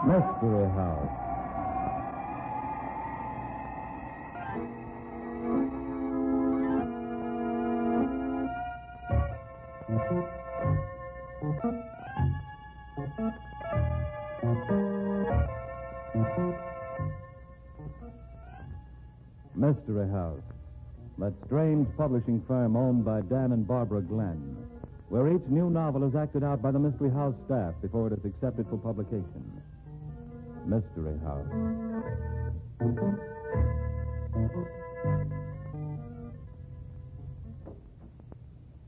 Mystery House. Mystery House, that strange publishing firm owned by Dan and Barbara Glenn, where each new novel is acted out by the Mystery House staff before it is accepted for publication. Mystery House.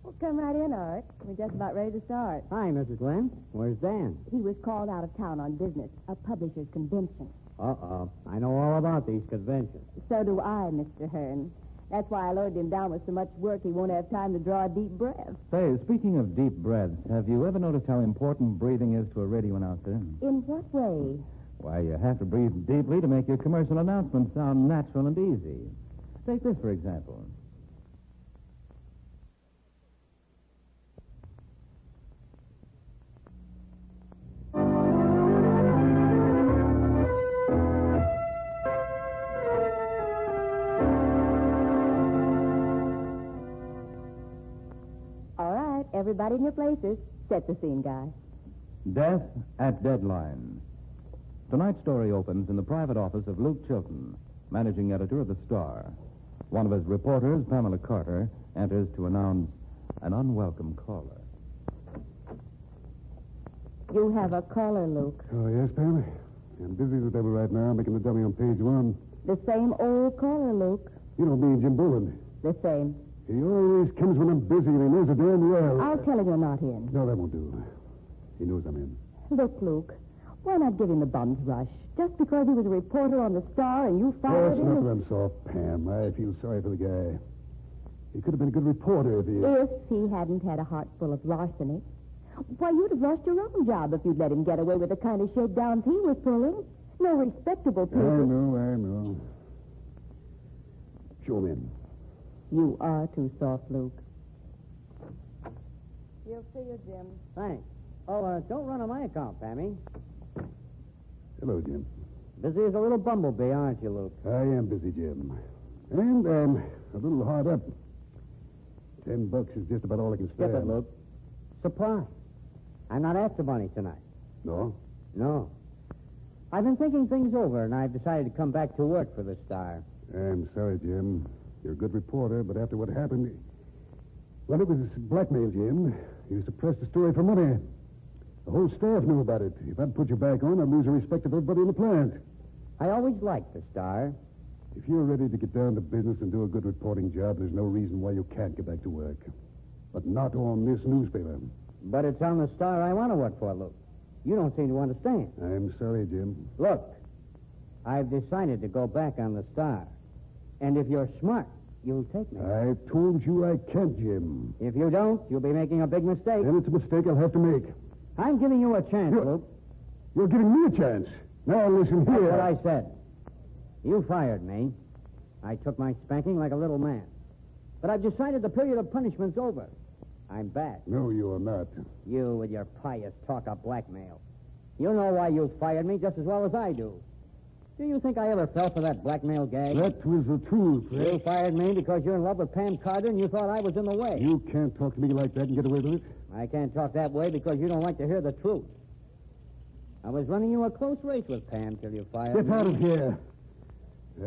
Well, come right in, Art. We're just about ready to start. Hi, Mrs. Glenn. Where's Dan? He was called out of town on business, a publisher's convention. Uh-oh. I know all about these conventions. So do I, Mr. Hearn. That's why I loaded him down with so much work he won't have time to draw a deep breath. Say, speaking of deep breaths, have you ever noticed how important breathing is to a radio announcer? In what way? Why, you have to breathe deeply to make your commercial announcements sound natural and easy. Take this, for example. Everybody in your places. Set the scene, guys. Death at Deadline. Tonight's story opens in the private office of Luke Chilton, managing editor of The Star. One of his reporters, Pamela Carter, enters to announce an unwelcome caller. You have a caller, Luke. Oh, yes, Pam. I'm busy as ever right now, making the dummy on page 1. The same old caller, Luke. You know me and Jim Boland. The same. He always comes when I'm busy, and he knows it damn well. I'll tell him you're not in. No, that won't do. He knows I'm in. Look, Luke, why not give him the bum's rush? Just because he was a reporter on the Star and you fired Oh, him... it's not that I'm soft, Pam. I feel sorry for the guy. He could have been a good reporter if he... If he hadn't had a heart full of larceny. Why, you'd have lost your own job if you'd let him get away with the kind of shakedowns he was pulling. No respectable people... I know. Show him in. You are too soft, Luke. You'll see you, Jim. Thanks. Oh, don't run on my account, Pammy. Hello, Jim. Busy as a little bumblebee, aren't you, Luke? I am busy, Jim. And a little hard up. $10 is just about all I can spare. Skip it, Luke. Surprise. I'm not after money tonight. No? No. I've been thinking things over, and I've decided to come back to work for the Star. I'm sorry, Jim. You're a good reporter, but after what happened... Well, it was blackmail, Jim. You suppressed the story for money. The whole staff knew about it. If I'd put you back on, I'd lose the respect of everybody in the plant. I always liked the Star. If you're ready to get down to business and do a good reporting job, there's no reason why you can't get back to work. But not on this newspaper. But it's on the Star I want to work for, Luke. You don't seem to understand. I'm sorry, Jim. Look, I've decided to go back on the Star. And if you're smart, you'll take me. I told you I can't, Jim. If you don't, you'll be making a big mistake. And it's a mistake I'll have to make. I'm giving you a chance, Luke. You're giving me a chance. Now listen here. That's what I said. You fired me. I took my spanking like a little man. But I've decided the period of punishment's over. I'm back. No, you're not. You with your pious talk of blackmail. You know why you fired me just as well as I do. Do you think I ever fell for that blackmail gag? That was the truth. You fired me because you're in love with Pam Carter and you thought I was in the way. You can't talk to me like that and get away with it. I can't talk that way because you don't like to hear the truth. I was running you a close race with Pam till you fired me. Get out of here.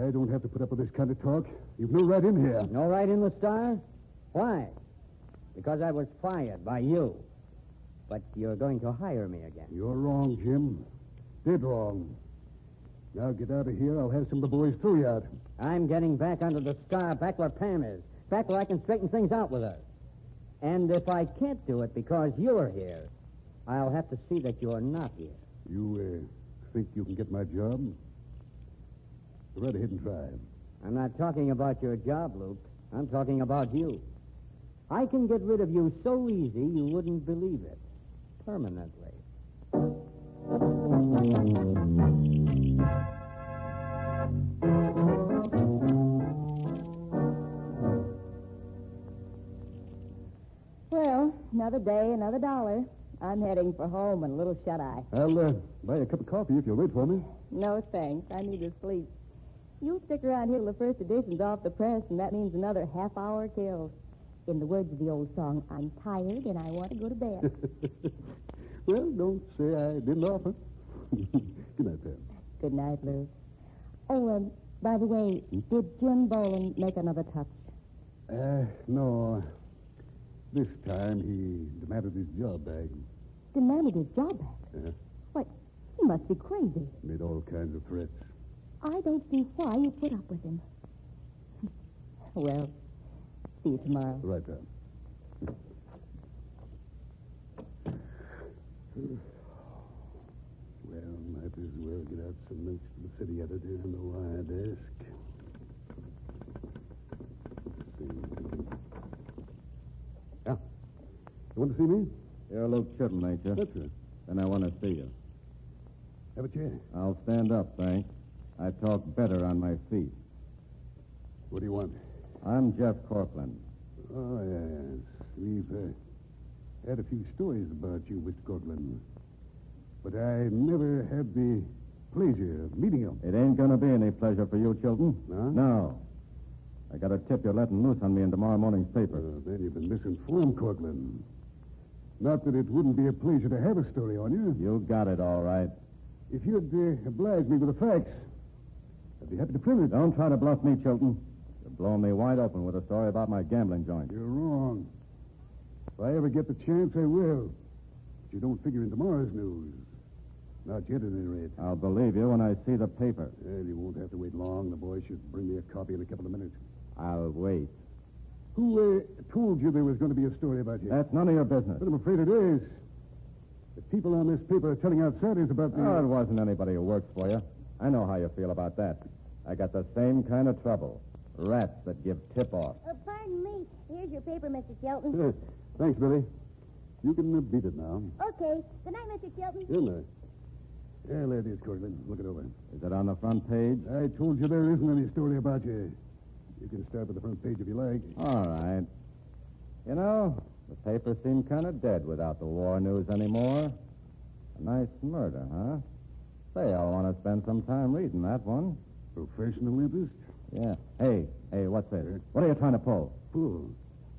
I don't have to put up with this kind of talk. You've no right in here. No right in the Star? Why? Because I was fired by you. But you're going to hire me again. You're wrong, Jim. Dead wrong. Now get out of here. I'll have some of the boys throw you out. I'm getting back under the Star, back where Pam is. Back where I can straighten things out with her. And if I can't do it because you're here, I'll have to see that you're not here. You, think you can get my job? Go right ahead and try. I'm not talking about your job, Luke. I'm talking about you. I can get rid of you so easy you wouldn't believe it. Permanently. Well, another day, another dollar. I'm heading for home and a little shut-eye. I'll buy a cup of coffee if you'll wait for me. No, thanks. I need to sleep. You stick around here till the first edition's off the press, and that means another half hour killed. In the words of the old song, I'm tired and I want to go to bed. Well, don't say I didn't offer. Good night, Pam. Good night, Lou. Oh, by the way, did Jim Boland make another touch? No. This time he demanded his job back. Demanded his job back? Yeah. Why, he must be crazy. Made all kinds of threats. I don't see why you put up with him. Well, see you tomorrow. Right, Pam. Well, might as well get out some notes to the city editor on the wire desk. Yeah. You want to see me? You're Luke Chilton, ain't you? That's right. Then I want to see you. Have a chair. I'll stand up, thanks. I talk better on my feet. What do you want? I'm Jeff Corcoran. Oh, yes. We've had a few stories about you, Mr. Cortland. But I never had the pleasure of meeting you. It ain't going to be any pleasure for you, Chilton. No? No. I got a tip you're letting loose on me in tomorrow morning's paper. Then you've been misinformed, Cortland. Not that it wouldn't be a pleasure to have a story on you. You got it all right. If you'd oblige me with the facts, I'd be happy to print it. Don't try to bluff me, Chilton. You're blowing me wide open with a story about my gambling joint. You're wrong. If I ever get the chance, I will. But you don't figure in tomorrow's news. Not yet, at any rate. I'll believe you when I see the paper. Well, you won't have to wait long. The boy should bring me a copy in a couple of minutes. I'll wait. Who told you there was going to be a story about you? That's none of your business. But I'm afraid it is. The people on this paper are telling outsiders about the... Oh, it wasn't anybody who works for you. I know how you feel about that. I got the same kind of trouble. Rats that give tip-off. Pardon me. Here's your paper, Mr. Chilton. Thanks, Billy. You can beat it now. Okay. Good night, Mr. Chilton. Good night. Yeah, there it is, Cortland. Look it over. Is it on the front page? I told you there isn't any story about you. You can start with the front page if you like. All right. You know, the paper seemed kind of dead without the war news anymore. A nice murder, huh? Say, I'll want to spend some time reading that one. Professional interest? Yeah. Hey, what's this? What are you trying to pull? Fool.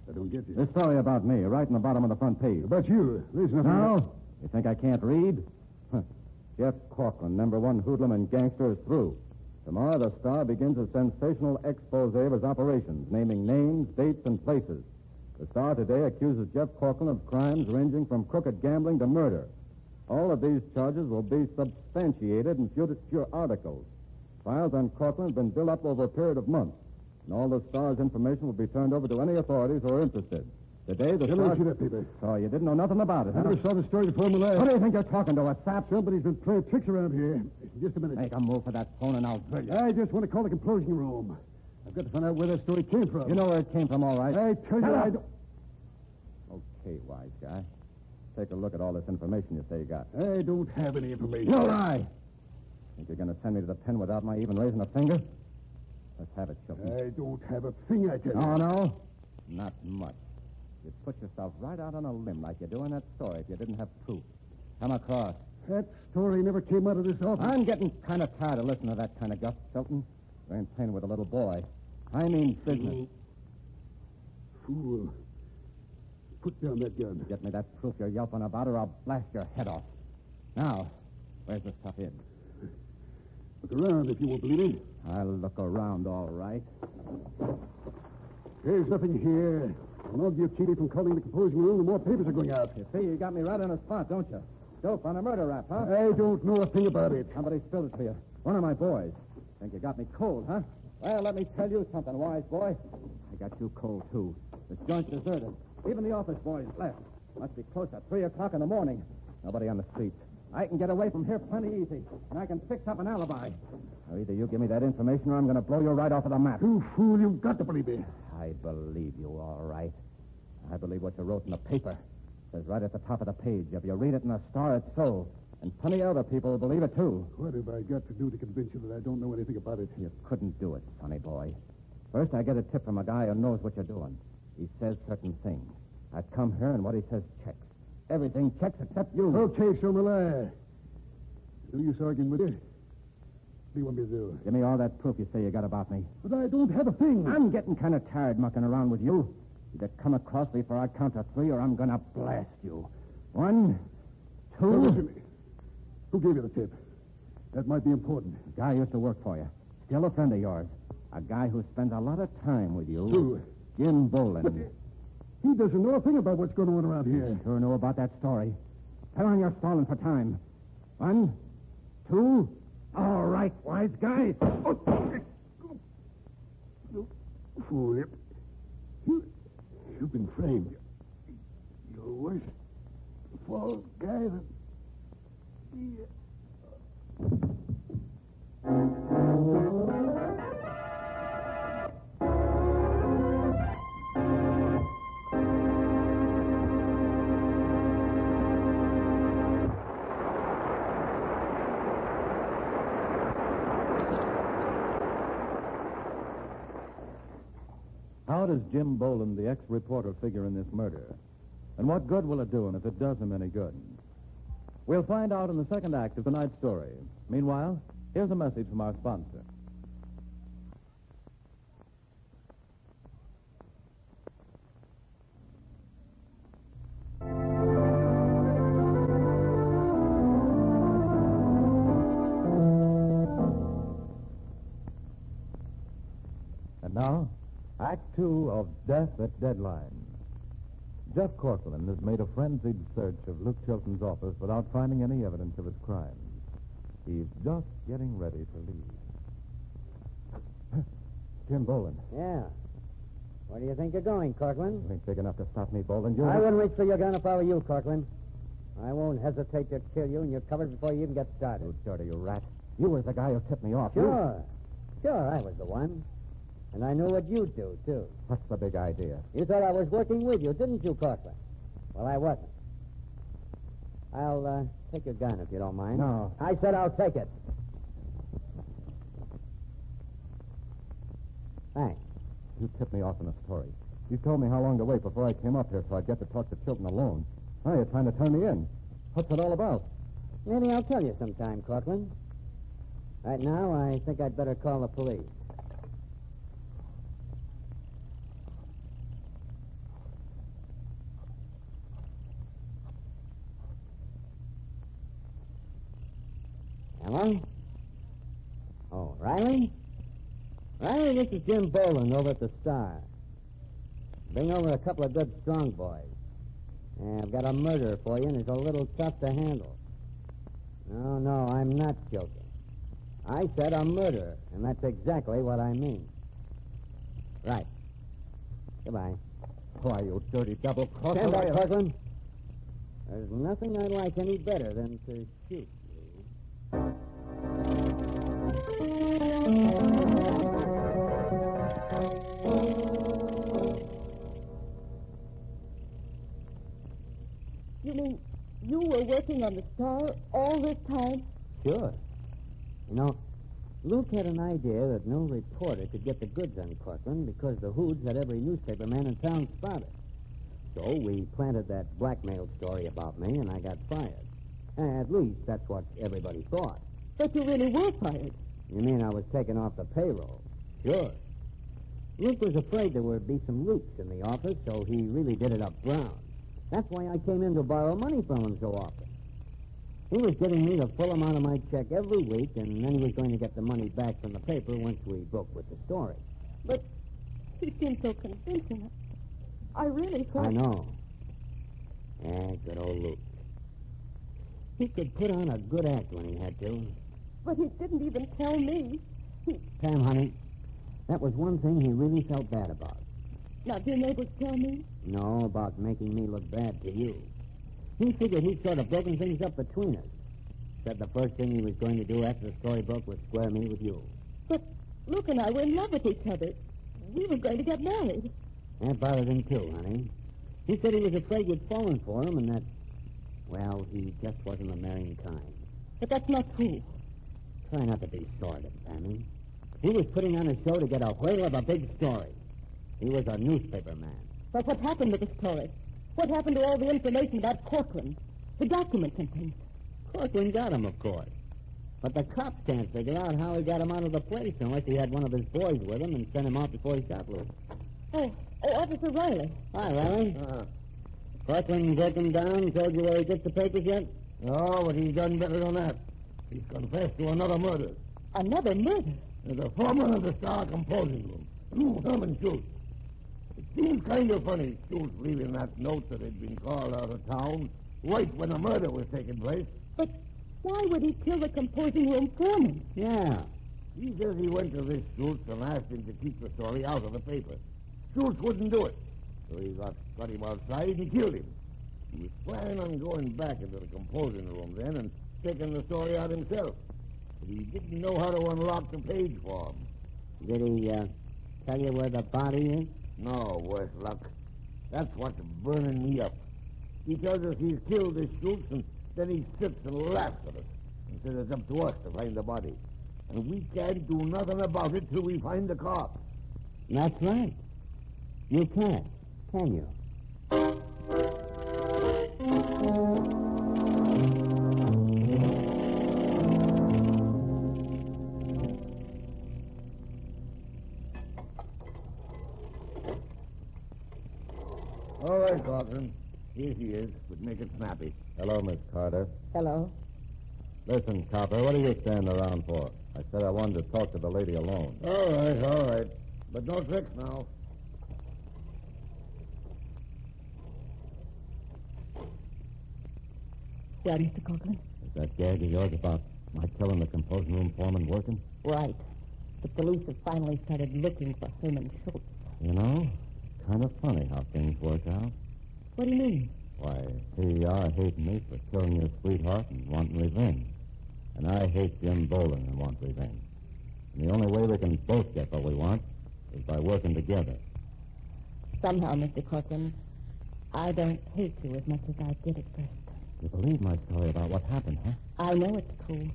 I don't get you. This story about me, right in the bottom of the front page. About you. There's nothing... No? You think I can't read? Huh. Jeff Corcoran, #1 hoodlum and gangster, is through. Tomorrow, the Star begins a sensational expose of his operations, naming names, dates, and places. The Star today accuses Jeff Corcoran of crimes ranging from crooked gambling to murder. All of these charges will be substantiated in future articles. Files on Corcoran have been built up over a period of months, and all the Star's information will be turned over to any authorities who are interested. Today, the Star... See that paper. Oh, you didn't know nothing about it, I huh? never saw the story before in my life. What do you think you're talking to, a sap? Somebody's been playing tricks around here. Just a minute. Make a move for that phone and I'll drill you. I just want to call the composing room. I've got to find out where that story came from. You know where it came from, all right. I tell you, I don't... Okay, wise guy. Take a look at all this information you say you got. I don't have any information. No lie. Think you're going to send me to the pen without my even raising a finger? Let's have it, Chilton. I don't have a thing, I tell you. Oh, no? Not much. You'd put yourself right out on a limb like you do in that story if you didn't have proof. Come across. That story never came out of this office. I'm getting kind of tired of listening to that kind of guff, Chilton. You ain't playing with a little boy. I mean business. Fool. Put down that gun. Get me that proof you're yelping about or I'll blast your head off. Now, where's the stuff in? Look around if you won't believe me. I'll look around, all right. There's nothing here. The longer you keep me from calling the composing room, the more papers are going out. You see, you got me right on the spot, don't you? Dope on a murder rap, huh? I don't know a thing about it. Somebody spilled it to you. One of my boys. Think you got me cold, huh? Well, let me tell you something, wise boy. I got you cold, too. The joint's deserted. Even the office boys left. Must be close at 3 o'clock in the morning. Nobody on the streets. I can get away from here plenty easy, and I can fix up an alibi. Now, either you give me that information or I'm going to blow you right off of the map. You fool, you've got to believe me. I believe you, all right. I believe what you wrote in the paper. It says right at the top of the page, if you read it in the Star, it's so. And plenty of other people will believe it, too. What have I got to do to convince you that I don't know anything about it? You couldn't do it, sonny boy. First, I get a tip from a guy who knows what you're doing. He says certain things. I come here, and what he says checks. Everything checks except you. Okay, so will I. No use arguing with you. What do you want me to do? Give me all that proof you say you got about me. But I don't have a thing. I'm getting kind of tired mucking around with you. Either come across me before I count to 3 or I'm going to blast you. 1, 2... Now, listen. Who gave you the tip? That might be important. A guy used to work for you. Still a friend of yours. A guy who spends a lot of time with you. Who? Jim Boland. He doesn't know a thing about what's going on around here. Sure know about that story. Tell on you're stalling for time. 1, 2... All right, wise guy. Fool. You've been framed. You're worse false guy than me. How does Jim Boland, the ex-reporter, figure in this murder? And what good will it do him if it does him any good? We'll find out in the second act of tonight's story. Meanwhile, here's a message from our sponsor. And now, Act 2 of Death at Deadline. Jeff Corcoran has made a frenzied search of Luke Chilton's office without finding any evidence of his crimes. He's just getting ready to leave. Jim Boland. Yeah. Where do you think you're going, Corcoran? You ain't big enough to stop me, Boland. I wouldn't reach for your gun if I were you, Corcoran. I won't hesitate to kill you, and you're covered before you even get started. You dirty, you rat. You was the guy who tipped me off. Sure. Sure, I was the one. And I knew what you'd do, too. What's the big idea? You thought I was working with you, didn't you, Corcoran? Well, I wasn't. I'll take your gun, if you don't mind. No. I said I'll take it. Thanks. You tipped me off in a story. You told me how long to wait before I came up here so I'd get to talk to Chilton alone. Now you're trying to turn me in. What's it all about? Maybe I'll tell you sometime, Corcoran. Right now, I think I'd better call the police. Hello? Oh, Riley? Riley, this is Jim Boland over at the Star. Bring over a couple of good strong boys. Yeah, I've got a murder for you, and it's a little tough to handle. No, I'm not joking. I said a murder, and that's exactly what I mean. Right. Goodbye. Why, you dirty double-crosser. Stand back, Corcoran. There's nothing I like any better than to shoot you. You mean you were working on the Star all this time? Sure. You know, Luke had an idea that no reporter could get the goods on Corcoran because the hoods had every newspaper man in town spotted. So we planted that blackmail story about me, and I got fired. At least that's what everybody thought. But you really were fired. You mean I was taken off the payroll? Sure. Luke was afraid there would be some leaks in the office, so he really did it up brown. That's why I came in to borrow money from him so often. He was giving me the full amount of my check every week, and then he was going to get the money back from the paper once we broke with the story. But he seemed so convincing. I really thought... I know. Yeah, good old Luke. He could put on a good act when he had to. But he didn't even tell me. Pam, honey, that was one thing he really felt bad about. Not being able to tell me? No, about making me look bad to you. He figured he'd sort of broken things up between us. Said the first thing he was going to do after the story broke was square me with you. But Luke and I were in love with each other. We were going to get married. That bothered him, too, honey. He said he was afraid you'd fallen for him and that, well, he just wasn't the marrying kind. But that's not true. Try not to be sordid, Pammy. He was putting on a show to get a whale of a big story. He was a newspaper man. But what happened to the story? What happened to all the information about Corcoran? The documents and things. Corcoran got him, of course. But the cops can't figure out how he got him out of the place unless he had one of his boys with him and sent him out before he got loose. Oh, Officer Riley. Hi, Riley. Corcoran broke him down and told you where he gets the papers yet? No, but he's done better than that. He's confessed to another murder. Another murder? The foreman of the Star composing room, Lou Herman Schultz. It seems kind of funny, Schultz leaving that note that had been called out of town right when the murder was taking place. But why would he kill the composing room foreman? Yeah. He says he went to this Schultz and asked him to keep the story out of the paper. Schultz wouldn't do it. So he got him outside and killed him. He was planning on going back into the composing room then and taking the story out himself. But he didn't know how to unlock the page for him. Did he tell you where the body is? No, worse luck. That's what's burning me up. He tells us he's killed this Schultz, and then he sits and laughs at us and says it's up to us to find the body. And we can't do nothing about it till we find the cop. That's right. You can't, can you? All right, Corcoran. Here he is, but make it snappy. Hello, Miss Carter. Hello. Listen, copper, what are you standing around for? I said I wanted to talk to the lady alone. All right. But no tricks now. Well, Mr. Corcoran? Is that gag of yours about my killing the composing room foreman working? Right. The police have finally started looking for Herman Schultz. You know, kind of funny how things work out. What do you mean? Why, here you are hating me for killing your sweetheart and wanting revenge. And I hate Jim Bolin and want revenge. And the only way we can both get what we want is by working together. Somehow, Mr. Corcoran, I don't hate you as much as I did at first. You believe my story about what happened, huh? I know it's true.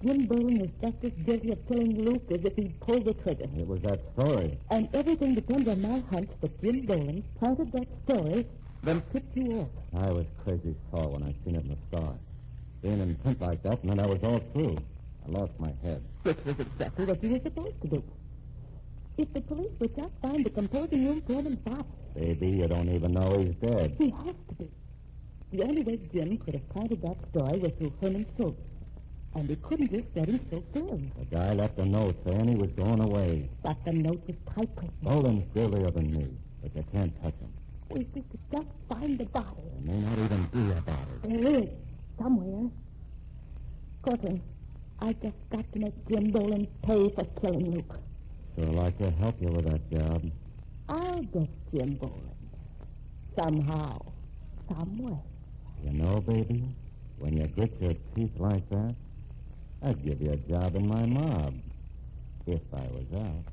Jim Bolin is just as guilty of killing Luke as if he'd pulled the trigger. It was that story. And everything depends on my hunch that Jim Bolin planted that story, then tipped you off. I was crazy sore when I seen it in the Star. Being in print like that, and then I was all through. I lost my head. Which was exactly what you were supposed to do. If the police would just find the composing room foreman's body. Baby, you don't even know he's dead. He has to be. The only way Jim could have planted that story was through Herman Schultz. And he couldn't just let him Schultz live. The guy left a note saying he was going away. But the note was typewritten. Bolin's sillier than me, but you can't touch him. If we could just find the body. There may not even be a body. There is. Somewhere. Corcoran, I just got to make Jim Bolin pay for killing Luke. Sure like to help you with that job. I'll get Jim Bolin. Somehow. Some way. You know, baby, when you grit your teeth like that, I'd give you a job in my mob. If I was out.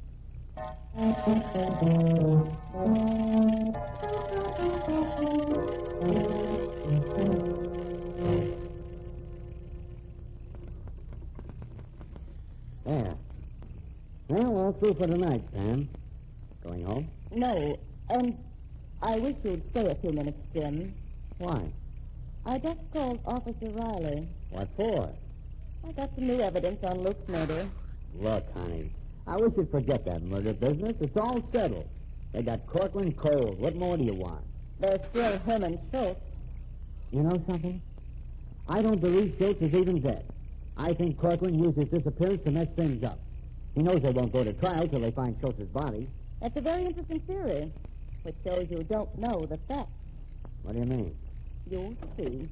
There. Well, all through for tonight, Sam. Going home? No, and I wish you'd stay a few minutes, Jim. Why? I just called Officer Riley. What for? I got some new evidence on Luke's murder. Look, honey, I wish you'd forget that murder business. It's all settled. They got Corcoran cold. What more do you want? There's still Herman Schultz. You know something? I don't believe Schultz is even dead. I think Corcoran used his disappearance to mess things up. He knows they won't go to trial till they find Schultz's body. That's a very interesting theory, which shows you don't know the facts. What do you mean? You'll see.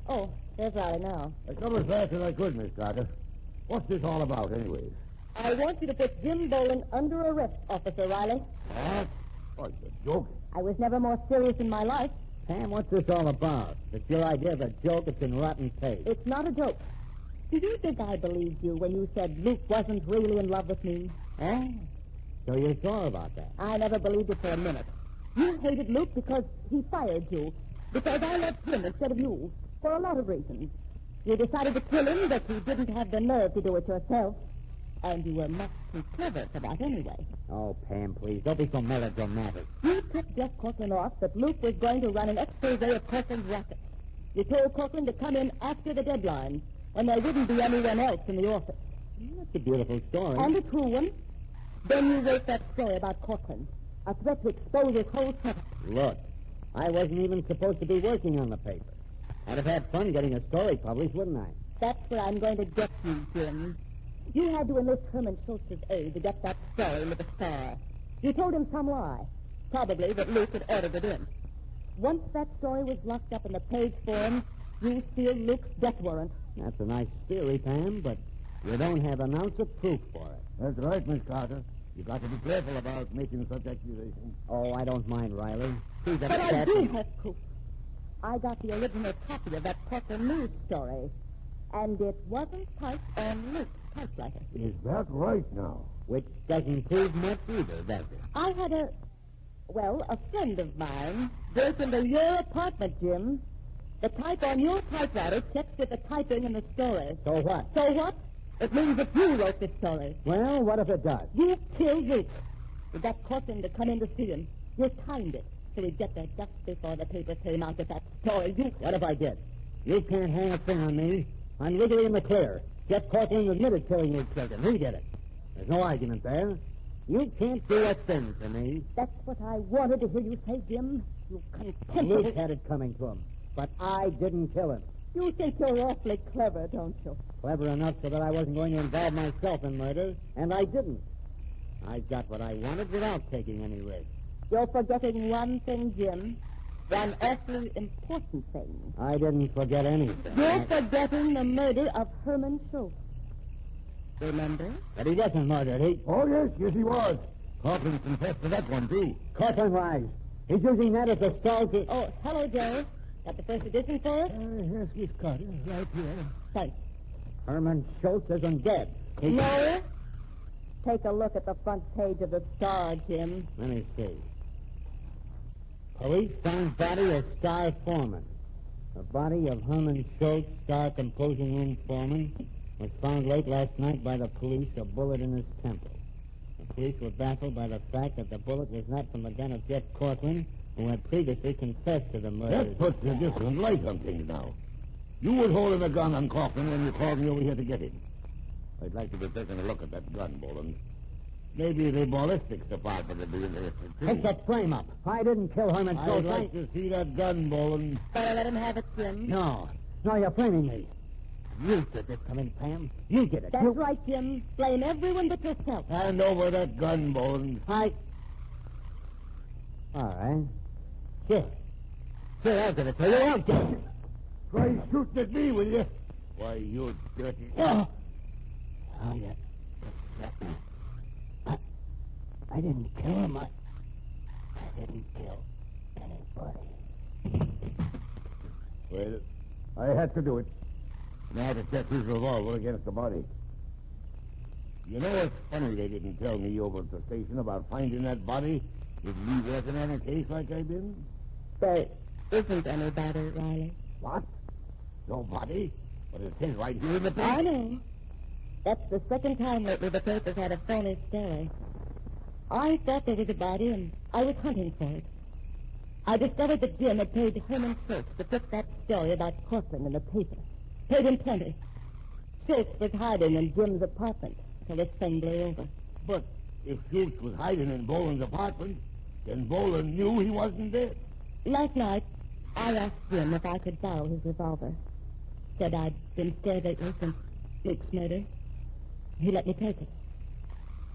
Oh, there's Riley now. I come as fast as I could, Miss Carter. What's this all about, anyways? I want you to put Jim Bolin under arrest, Officer Riley. What? Oh, you're joking. I was never more serious in my life. Sam, what's this all about? If it's your idea of a joke, it's in rotten taste. It's not a joke. Do you think I believed you when you said Luke wasn't really in love with me? Oh? So you're sure about that? I never believed it for a minute. You hated Luke because he fired you. Because I left him instead of you. For a lot of reasons. You decided to kill him, but you didn't have the nerve to do it yourself. And you were much too clever for that anyway. Oh, Pam, please, don't be so melodramatic. You tipped Jeff Corcoran off that Luke was going to run an expose of Corcoran's racket. You told Corcoran to come in after the deadline, when there wouldn't be anyone else in the office. That's a beautiful story. And a true one. Then you wrote that story about Corcoran, a threat to expose his whole setup. Look, I wasn't even supposed to be working on the paper. I'd have had fun getting a story published, wouldn't I? That's where I'm going to get you, Jim. You had to enlist Herman Schultz's aid to get that story into the Star. You told him some lie, probably that Luke had ordered it in. Once that story was locked up in the page form, you sealed Luke's death warrant. That's a nice theory, Pam, but you don't have an ounce of proof for it. That's right, Miss Carter. You got to be careful about making such accusations. Oh, I don't mind, Riley. Please, But I do have proof. I got the original copy of that Corcoran news story, and it wasn't typed on Luke's typewriter. Is that right now? Which doesn't prove much either, does it? I had a friend of mine broke into your apartment, Jim. The type on your typewriter checks with the typing in the story. So what? So what? It means that you wrote this story. Well, what if it does? You killed Luke. You got Corcoran to come in to see him. You timed it so he'd get there just before the paper came out with that story. What if I did? You can't hang a thing on me. I'm legally in the clear. Jeff Corcoran admitted killing his children. He did it. There's no argument there. You can't do a thing to me. That's what I wanted to hear you say, Jim. You contemptible... Luke had it coming to him, but I didn't kill him. You think you're awfully clever, don't you? Clever enough so that I wasn't going to involve myself in murder, and I didn't. I got what I wanted without taking any risk. You're forgetting one thing, Jim. One awfully important thing. I didn't forget anything. You're forgetting the murder of Herman Schultz. Remember? But he wasn't murdered. Oh, yes, he was. Corcoran confessed to that one, too. Corcoran lies. He's using that as a stall to... Oh, hello, Joe. Got the first edition for us? Yes, Miss Carter, right here. Thanks. Herman Schultz isn't dead. No? Take a look at the front page of the Star, Jim. Let me see. Police found body of Star foreman. The body of Herman Schultz, Star composing room foreman, was found late last night by the police, a bullet in his temple. The police were baffled by the fact that the bullet was not from the gun of Jeff Corcoran, who had previously confessed to the murder. That puts a different light on things now. You was holding a gun on Corcoran when you called me over here to get him. I'd like to be taking a look at that gun, Boland. Maybe the ballistics department would be interested, too. It's a frame-up. I didn't kill Herman I'd Schultz. like to see that gun, Boland. Better let him have it, Jim. No, you're framing me. You did this to me, Pam. You did it. That's right, Jim. Blame everyone but yourself. Hand over that gun, Boland. All right. Sure, I'll give it to you. I'll give it. Try shooting at me, will you? Why, you dirty... Oh, yeah. I didn't kill him. I didn't kill anybody. Well, I had to do it. And I had to check his revolver against the body. You know, it's funny they didn't tell me over at the station about finding that body with me working on a case like I've been. There isn't anybody, Riley. What? Nobody? But it says right here in the paper. I know. That's the second time lately the paper's had a phony story. I thought there was a body, and I was hunting for it. I discovered that Jim had paid Herman Schultz to put that story about Corcoran in the paper. Paid him plenty. Schultz was hiding in Jim's apartment till this thing blew over. But if Schultz was hiding in Boland's apartment, then Boland knew he wasn't dead. Last night, I asked Jim if I could borrow his revolver. Said I'd been scared lately since Luke's murder. He let me take it.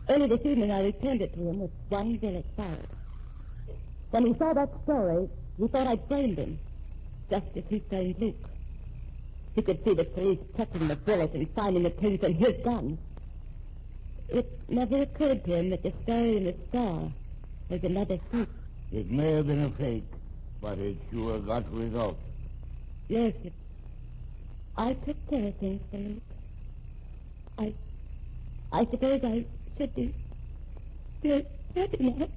Early this evening, I returned it to him with one bullet fired. When he saw that story, he thought I'd framed him, just as he framed Luke. He could see the police checking the bullet and finding the case in his gun. It never occurred to him that the story in the Star was another fake. It may have been a fake, but it sure got results. Yes, I took care of things for Luke. I suppose I should be good enough.